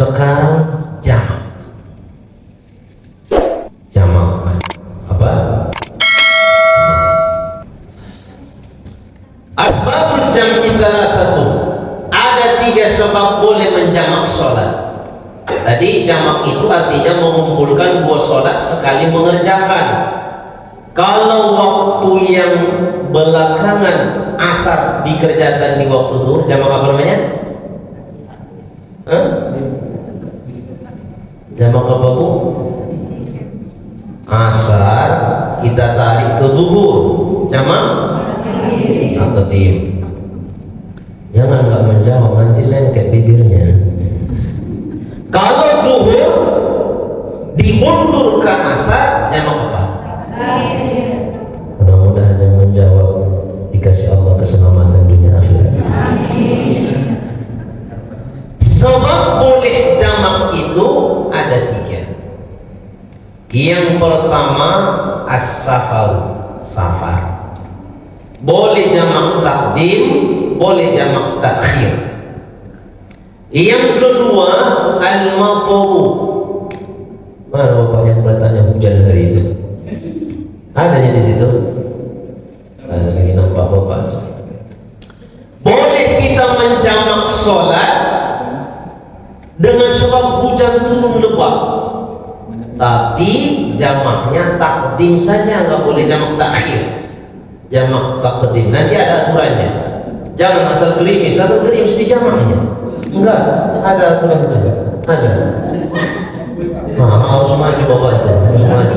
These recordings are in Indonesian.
Sekarang jamak. Jamak apa? Asbabul jam'i thalathatun. Ada 3 sebab boleh menjamak sholat. Tadi jamak itu artinya mengumpulkan 2 sholat sekali mengerjakan. Kalau waktu yang belakangan asar dikerjakan di waktu zuhur, jamak apa namanya? Jamak apa bu? Asar kita tarik ke zuhur, jamak taqdim. Jangan nggak menjawab, nanti lengket bibirnya. Kalau zuhur diundur ke asar, jamak apa? Mudah-mudahan yang menjawab dikasih Allah keselamatan dunia akhirat. Sebab boleh jamak itu ada 3. Yang pertama as-safar, safar. Boleh jamak takdim, boleh jamak takhir. Yang kedua al-mafuru. Mana bapak yang bertanya hujan hari itu? Adanya di situ. Ada lagi nampak bapak. Boleh kita menjamak sholat dengan sebab hujan turun lebat, tapi jamaknya takdim saja, nggak boleh jamak takhir. Jamak takdim nanti ada aturannya. Jangan asal gerimis dijamaknya. Enggak, ada aturan saja. Ada. Harus maju bapak itu, harus maju.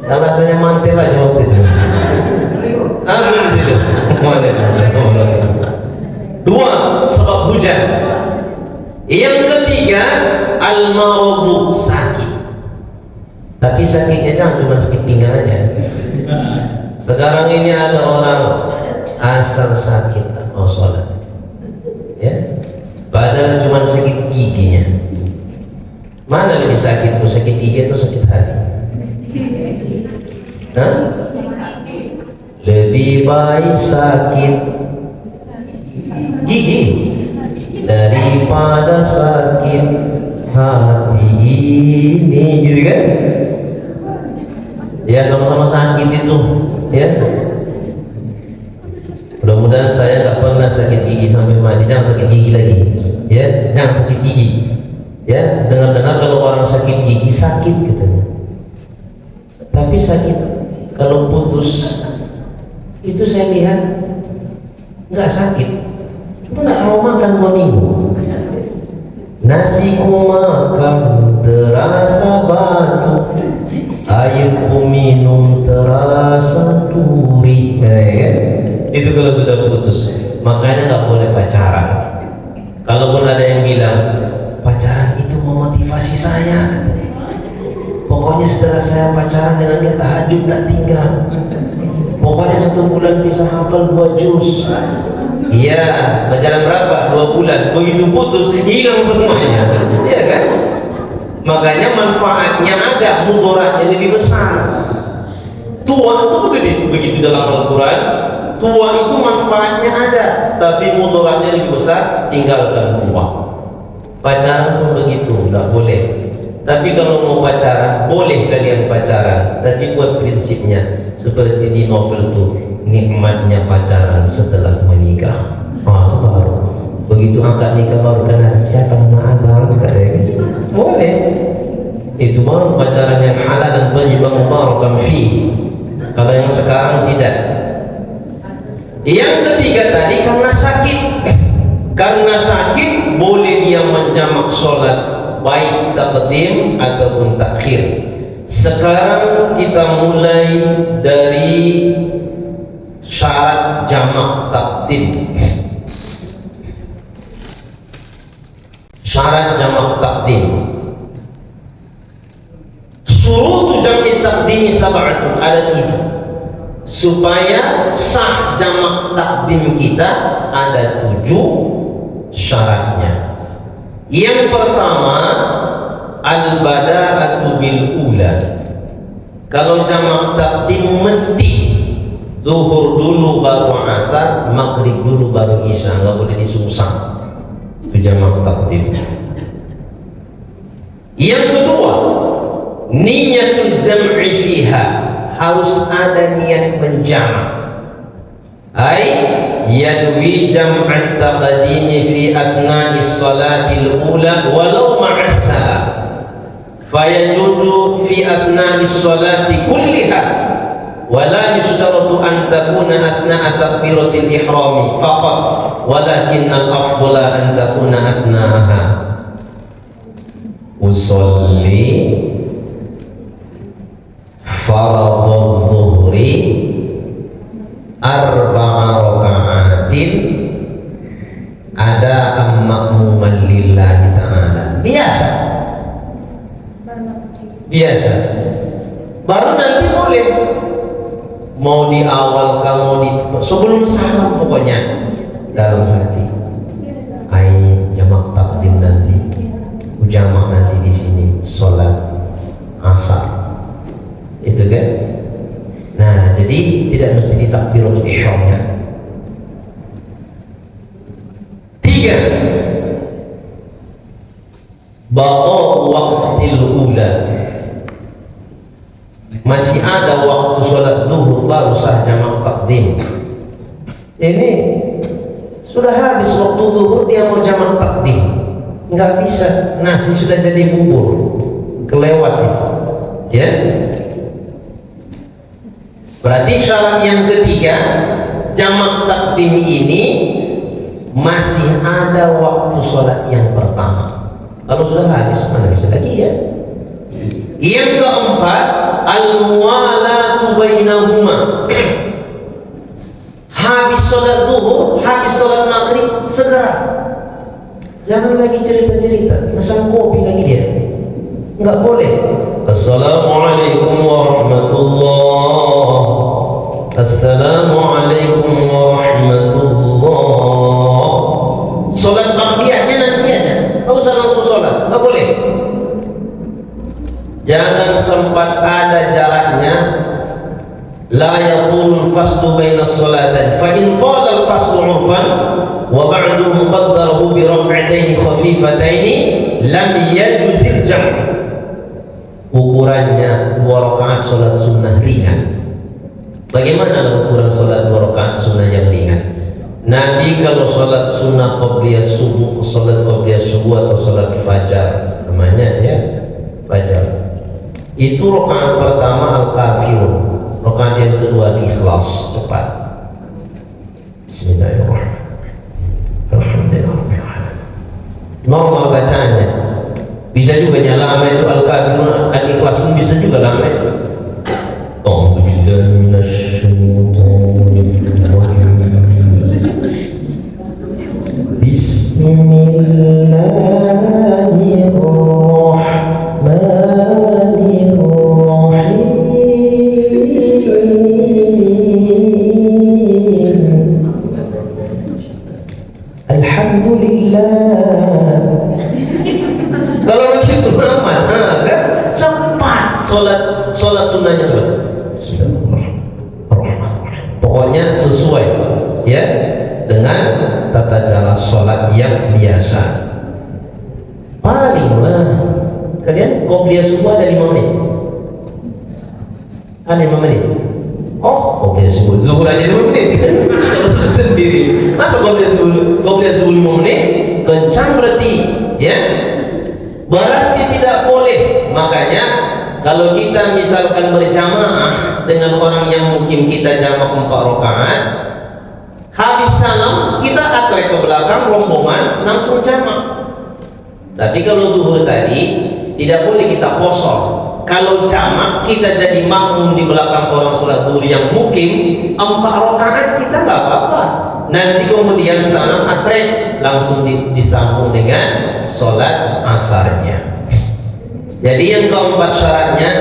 Dan rasanya mantel aja waktu itu. Di situ. 2 sebab hujan. Yang ketiga al-maradu, sakit. Tapi sakitnya jangan cuma sakit pinggang aja. Sekarang ini ada orang asal sakit tak mau sholat, ya, padahal cuma sakit giginya. Mana lebih sakit, sakit gigi atau sakit hati? Hah? Lebih baik sakit gigi daripada sakit hati ini, gitu kan? Ya sama-sama sakit itu, ya. Mudah-mudahan saya nggak pernah sakit gigi sampai mati. Jangan sakit gigi lagi, ya. Jangan sakit gigi, ya. Dengar-dengar kalau orang sakit gigi sakit katanya. Tapi sakit kalau putus itu saya lihat nggak sakit, cuma nggak mau makan 2 minggu. Nasi ku makan terasa batu, air ku minum terasa duri. Itu kalau sudah putus. Makanya nggak boleh pacaran. Kalaupun ada yang bilang pacaran itu memotivasi saya, katanya. Pokoknya setelah saya pacaran dengan dia tahajud nggak tinggal. Pokoknya 1 bulan bisa hafal 2 juz. Iya, pacaran berapa? 2 bulan. Begitu putus hilang semuanya. Iya kan? Makanya manfaatnya ada, mudaratnya lebih besar. Tua itu begitu dalam Al-Quran. Tua itu manfaatnya ada, tapi mudaratnya lebih besar. Tinggalkan tua. Pacaran pun begitu, nggak boleh. Tapi kalau mau pacaran, boleh kalian pacaran, tapi buat prinsipnya seperti di novel tuh, nikmatnya pacaran setelah menikah. Itu baru. Begitu angkat nikah baru kenal siapa nama abang, katanya. Boleh. Itu baru pacaran yang halal dan wajib mubarakan fi. Kalau yang sekarang tidak. Yang ketiga tadi karena sakit. Karena sakit boleh dia menjamak sholat, baik taqdim ataupun takhir. Sekarang kita mulai dari syarat jamak taqdim. Syarat jamak taqdim. Syurutu jam'i taqdimi sab'atun, ada 7. Supaya sah jamak takdim kita ada 7 syaratnya. Yang pertama al-bada'atu bil ula. Kalau jamak takdim mesti zuhur dulu baru asar, maghrib dulu baru isya, nggak boleh disungsang. Itu jamak takdim. Yang kedua, niyatul jam'i fiha, harus ada niat menjamak. Ai yanwi jam'at taqdimi fi athna'is salatil ula walau ma'as salam. Fayajudu fi athna'is salati kulliha wa la yushtaratu an takuna athna'a takbiratil ihrami faqat walakinnal afdala an takuna athna'aha. Usolli faradhu dhuhri arba'a raka'atin ada ma'muman lillahi ta'ala. Biasa baru nanti boleh, mau di awal kamu di sebelum salam, pokoknya dalam hati jamak takdim nanti, jamak nanti di sini sholat asar, itu kan. Nah, jadi tidak mesti ditakbiratul ihramnya. 3, baqa'u waqtil ula, masih ada waktu sholat zuhur baru sah jamak takdim. Ini sudah habis waktu zuhur, dia mau jamak takdim, nggak bisa, nasi sudah jadi bubur, kelewat itu, ya. Berarti syarat yang ketiga, jamak takdim ini masih ada waktu sholat yang pertama. Kalau sudah habis, mana bisa lagi, ya. Yang keempat, al-muwalatu bainahuma. Habis sholat zuhur, habis sholat maghrib, segera. Jangan lagi cerita-cerita, pesan kopi lagi dia. Enggak boleh. Assalamualaikum warahmatullah. Assalamualaikum warahmatullah. Sholat ba'diyahnya nanti aja. Enggak usah langsung sholat, enggak boleh. Jangan sempat ada jaraknya. La yaqulul faslu baina sholatan fa in qala al faslu 'urfan wa ba'du muqaddarahu bi rak'atayn khafifatayn lam yajuzil jam'. Ukurannya 2 rakaat salat sunnah ringan. Bagaimana ukuran salat 2 rakaat sunnah yang ringan? Nabi kalau salat sunnah qabliyah subuh, salat qabliyah subuh atau salat fajar, namanya ya fajar, itu rakaat pertama al-kafirun, rakaat yang kedua ikhlas, cepat. Bismillahirrahmanirrahim. Alhamdulillah. Normal bacaannya. Bisa juga lama itu al-kafirun, al-ikhlas pun bisa juga lama itu. A'udzubillahi minasyaitonir rajim. Sholat sunnahnya coba. Pokoknya sesuai ya dengan tata cara sholat yang biasa. Palinglah kalian qobliyah subuh ada 5 menit. Ada 5 menit. Oh, qobliyah subuh zuhur aja 5 menit. Kalau sudah sendiri, masa qobliyah subuh 5 menit? Kencang berarti, ya. Berarti tidak boleh. Makanya kalau kita misalkan berjamaah dengan orang yang mungkin kita jamak 4 rakaat, habis salam kita atrek ke belakang rombongan langsung jamak. Tapi kalau zuhur tadi tidak boleh kita kosong. Kalau jamak kita jadi makmum di belakang orang sholat zuhur yang mungkin 4 rakaat, kita nggak apa-apa. Nanti kemudian salam atrek langsung disambung dengan sholat asarnya. Jadi yang keempat syaratnya,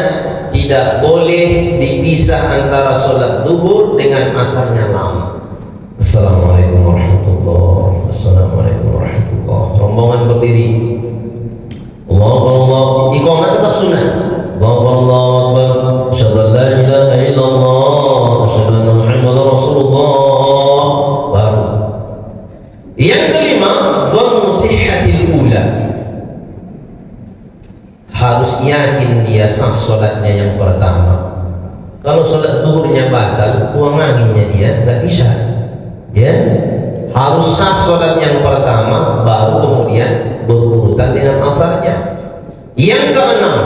tidak boleh dipisah antara sholat zuhur dengan asarnya lama. Assalamualaikum warahmatullahi wabarakatuh. Assalamualaikum warahmatullahi wabarakatuh. Rombongan berdiri. Allahu Akbar. Iqamah tetap sunnah. Allahu Akbar. Asyhadu an la ilaha illallah. Asyhadu anna Muhammadar Rasulullah. Baru. Yang kelima, dhannu sihhah harus yakin dia sah sholatnya yang pertama. Kalau sholat zuhurnya batal, buang anginnya dia nggak bisa, ya. Harus sah sholat yang pertama, baru kemudian berurutan dengan asarnya. Yang keenam,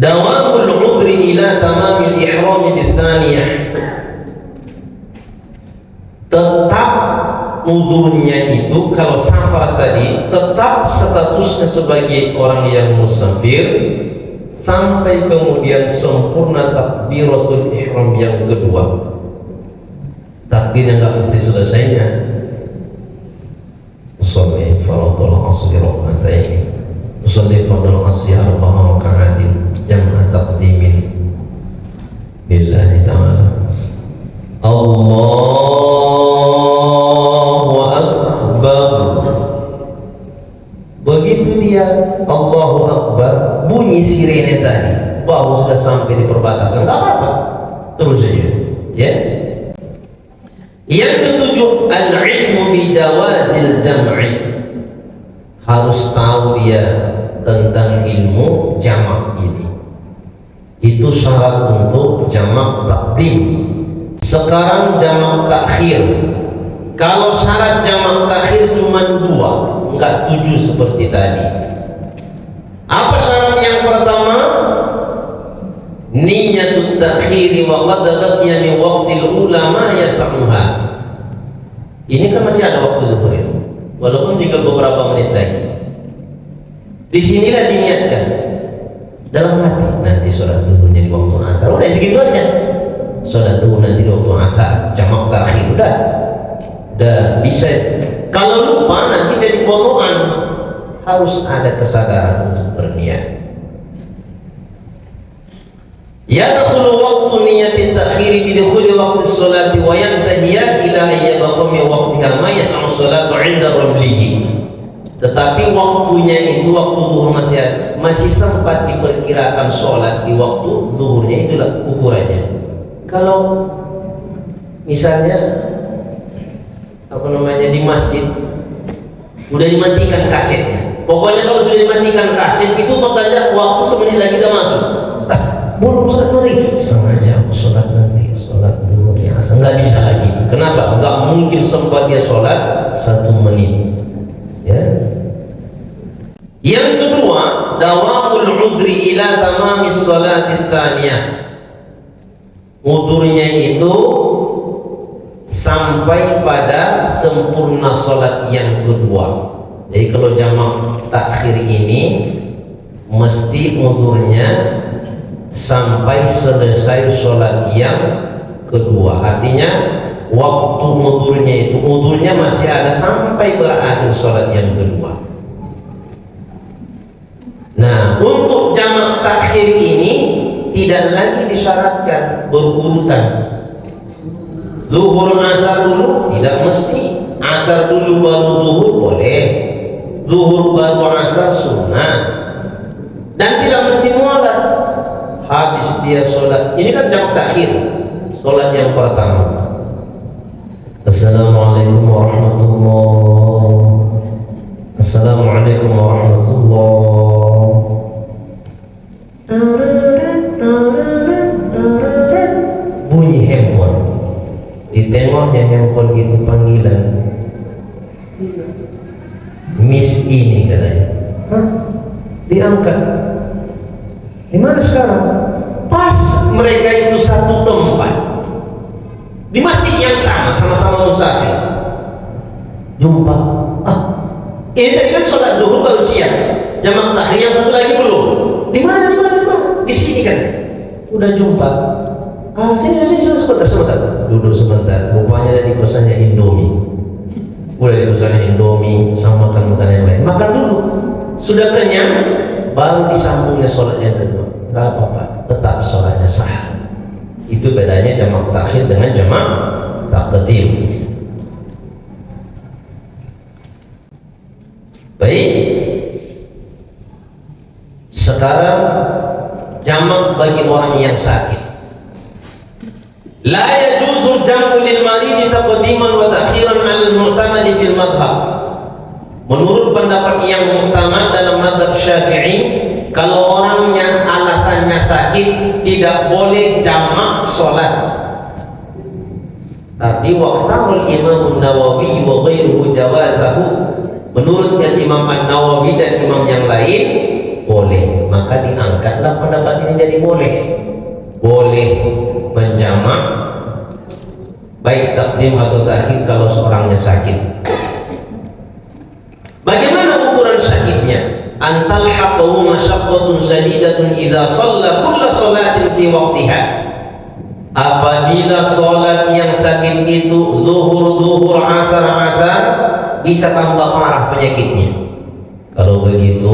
dawamul udri ila tamamil ihram bitsaniyah. Tetap udhurnya itu kalau safar tadi tetap statusnya sebagai orang yang musafir sampai kemudian sempurna takbiratul ihram yang kedua. Takbirnya nggak mesti selesainya. Usolli fardul asri rak'atain, usolli fardul asri arba'a raka'atin jam'a taqdimin lillahi ta'ala. Allahu Akbar. Begitu dia Allahu Akbar, bunyi sirene tadi, baru sudah sampai di perbatasan, nggak apa-apa, terus saja, ya. Yang ketujuh, al-ilmu bi jawazil jam'i. Harus tahu dia tentang ilmu jamak ini. Itu syarat untuk jamak takdim. Sekarang jamak takhir. Kalau syarat jamak takhir cuma 2, enggak 7 seperti tadi. Apa syarat yang pertama? Niyatut takhiri wa qad baqiya min waqtil ulama yas'uha. Ini kan masih ada waktu zuhur, walaupun tinggal beberapa menit lagi. Disinilah diniatkan dalam hati, nanti sholat zuhurnya di waktu asar, udah segitu aja. Sholat zuhur nanti di waktu asar, jamak takhir, udah bisa. Kalau lupa nanti jadi potongan. Harus ada kesadaran untuk berniat. Yadkhulu waqtu niyatit takhiri bi dukhuli waqti sholati wa yantahiya ila yabqa min waqtiha ma yas'u sholatu 'inda ramlihi. Tetapi waktunya itu waktu zuhur masih sempat diperkirakan sholat di waktu zuhurnya, itulah ukurannya. Kalau misalnya di masjid udah dimatikan kasetnya, pokoknya kalau sudah dimatikan kaset itu makanya waktu semenit lagi udah masuk. Belum sholat zuhur, sengaja aku sholat nanti, sholat zuhur ya asal, nggak bisa lagi. Kenapa? Nggak mungkin sempat dia sholat 1 menit, ya. Yang kedua, dawamul udri ila tamamis sholati tsaniyah. Udurnya itu sampai pada sempurna sholat yang kedua. Jadi kalau jamak takhir ini mesti udurnya sampai selesai sholat yang kedua. Artinya waktu udurnya masih ada sampai berakhir sholat yang kedua. Nah, untuk jamak takhir ini tidak lagi disyaratkan berurutan. Zuhur asar dulu tidak mesti, asar dulu baru zuhur boleh, zuhur baru asar sunnah, dan tidak mesti mualat. Habis dia sholat, ini kan jamak takhir, sholat yang pertama. Assalamualaikum warahmatullahi. Assalamualaikum warahmatullahi. Bunyi handphone, ditengoknya handphone itu panggilan Miss ini katanya. Hah? Diangkat. Di mana sekarang? Pas mereka itu satu tempat di masjid yang sama-sama musafir. Jumpa. Ini tadi kan sholat zuhur baru siang, jamak takhir yang satu lagi belum. Di mana? Di sini kan. Udah jumpa. Sini sebentar. Duduk sebentar. Rupanya tadi pesannya Indomie. Udah dipesannya Indomie, sama makan makanan yang lain. Makan dulu. Sudah kenyang, baru disambungnya sholat yang kedua. Gak apa-apa, tetap sholatnya sah. Itu bedanya jamak takhir dengan jamak taqdim. Baik, sekarang jamak bagi orang yang sakit. La yajuzu jam'u lil marid taqdiman wa ta'khiran 'ala al-mu'tamad fil madhhab. Menurut pendapat yang utama dalam mazhab Syafi'i, kalau orangnya alasannya sakit tidak boleh jamak sholat. Tapi waqtarul Imam Nawawi wa ghairuhu jawazahu, menurut Imam Nawawi dan imam yang lain boleh. Maka diangkatlah pendapat ini jadi boleh menjamak baik takdim atau takhir kalau seorangnya sakit. Bagaimana ukuran sakitnya? Antal haqqu masyaqqatun shadidatun idza shalla kulla shalatin fi waqtiha. Apabila sholat yang sakit itu zuhur, asar bisa tambah parah penyakitnya. Kalau begitu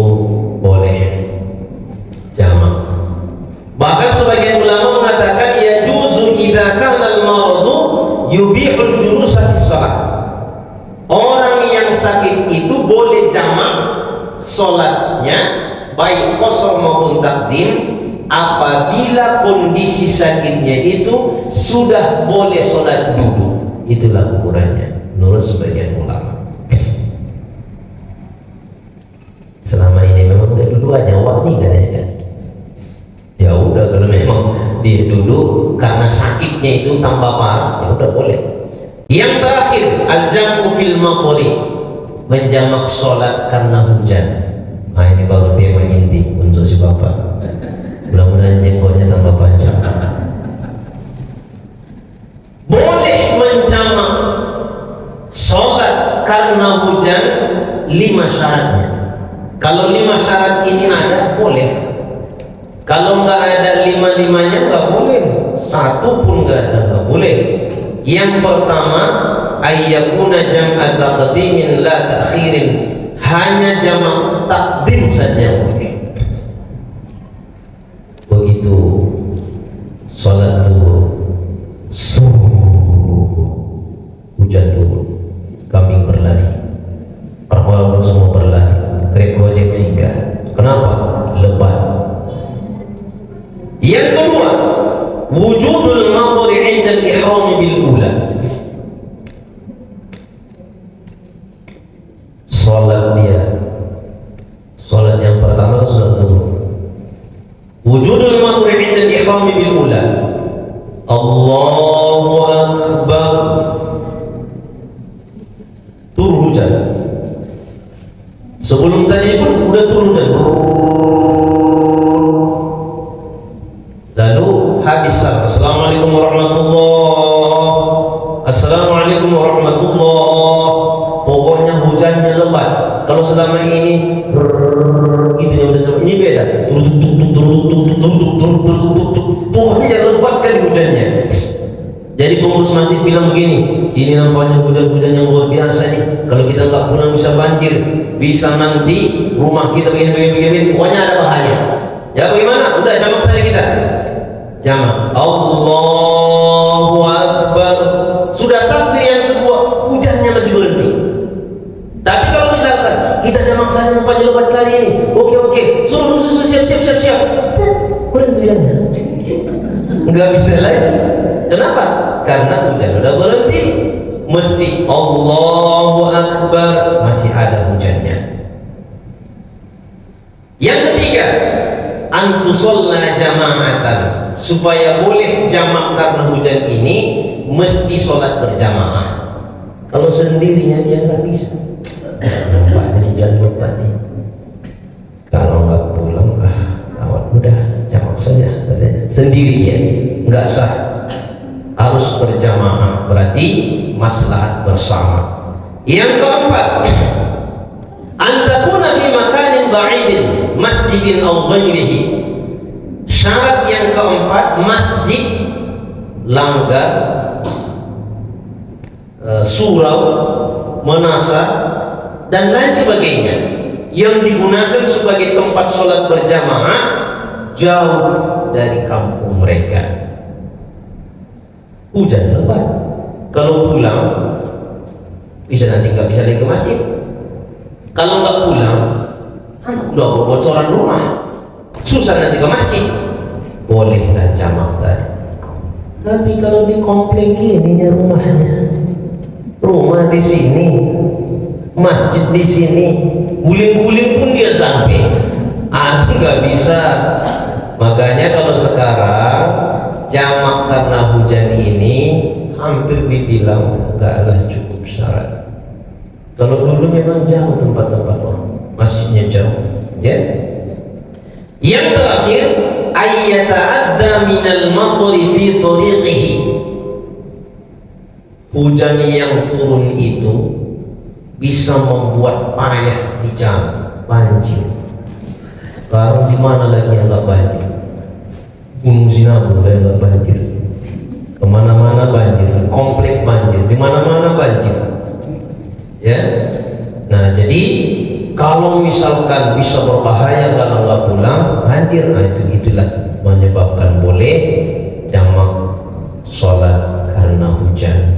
boleh jamak. Bahkan sebagian ulama mengatakan ya juzu idza kana al-maradu yubihul julusa fi shalah. Orang yang sakit itu boleh jamak sholatnya baik qasar maupun takdim apabila kondisi sakitnya itu sudah boleh sholat duduk. Itulah ukurannya menurut sebagian ulama. Selama ini memang udah duduk aja waktu katanya kan. Ya udah, kalau memang dia duduk karena sakitnya itu tambah parah, ya udah boleh. Yang terakhir, al-jam'u fil maqri, menjamak sholat karena hujan. Nah ini baru tema inti untuk si bapak. Mudah-mudahan jenggotnya tambah panjang. Boleh menjamak sholat karena hujan 5 syaratnya. Kalau 5 syarat ini ada, boleh. Kalau nggak ada 5-5-nya nggak boleh. Satu pun nggak ada, nggak boleh. Yang pertama, ayyakuna jam'a taqdimin la ta'khirin, hanya jamak takdim saja boleh. Begitu sholat subuh, hujan turun, kambing berlari, perempuan semua berlari, grab gojek singgah. Kenapa? Lebat. Yang kedua, wujudul maqri 'inda al-ihram bil ula. Salat yang pertama salat zuhur. Wujudul maqri 'inda al-ihram bil ula. Allahu akbar. Turun hujan. Sebelum tadi pun udah turun hujan. Lalu habis salam. Assalamualaikum warahmatullah. Assalamualaikum warahmatullah. Pokoknya hujannya lebat. Kalau selama ini gitu ya, ini beda. Pokoknya lebat kan hujannya. Jadi pengurus masjid bilang begini, ini nampaknya hujan-hujan yang luar biasa nih. Kalau kita nggak pulang bisa banjir, bisa nanti rumah kita begini. Pokoknya ada bahaya. Ya bagaimana? Udah jamak saja kita. Jamak. Allahu Akbar. Sudah takbir yang kedua, hujannya masih berhenti. Tapi kalau misalkan kita jamak saja nampaknya lebat kali ini, oke, suruh siap. Berhenti hujannya. Enggak bisa lagi. Kenapa? Karena hujan udah berhenti. Mesti Allahu Akbar, masih ada hujannya. Yang ketiga, antusolla jama'atan, supaya boleh jamak karena hujan ini mesti sholat berjamaah. Kalau sendirinya dia nggak bisa. Nampaknya hujan lebat nih. Kalau nggak pulang, awal udah jamak saja katanya. Sendirinya nggak sah, harus berjamaah, berarti maslahat bersama. Yang keempat, antakuna fi makanin ba'idin, masjidin aw ghairihi. Syarat yang keempat, masjid, langgar, surau, menasar dan lain sebagainya yang digunakan sebagai tempat sholat berjamaah jauh dari kampung mereka. Hujan lebat, kalau pulang bisa nanti nggak bisa lagi ke masjid. Kalau nggak pulang, udah bocoran rumah, susah nanti ke masjid. Bolehlah jamak tadi. Tapi kalau di komplek ini rumah di sini, masjid di sini, guling-guling pun dia sampai. Itu nggak bisa. Makanya kalau sekarang jamak karena hujan ini hampir dibilang nggaklah cukup syarat. Kalau dulu memang jauh tempat-tempat orang, masjidnya jauh, ya. Yang terakhir, ayyata'adda minal matri fi tariqihi. Hujan yang turun itu bisa membuat payah di jalan, banjir. Sekarang di mana lagi yang nggak banjir? Gunung Sinabung yang nggak banjir. Kemana-mana banjir, komplek banjir, di mana-mana banjir. Ya, nah jadi kalau misalkan bisa berbahaya kalau nggak pulang banjir, nah itulah menyebabkan boleh jamak sholat karena hujan.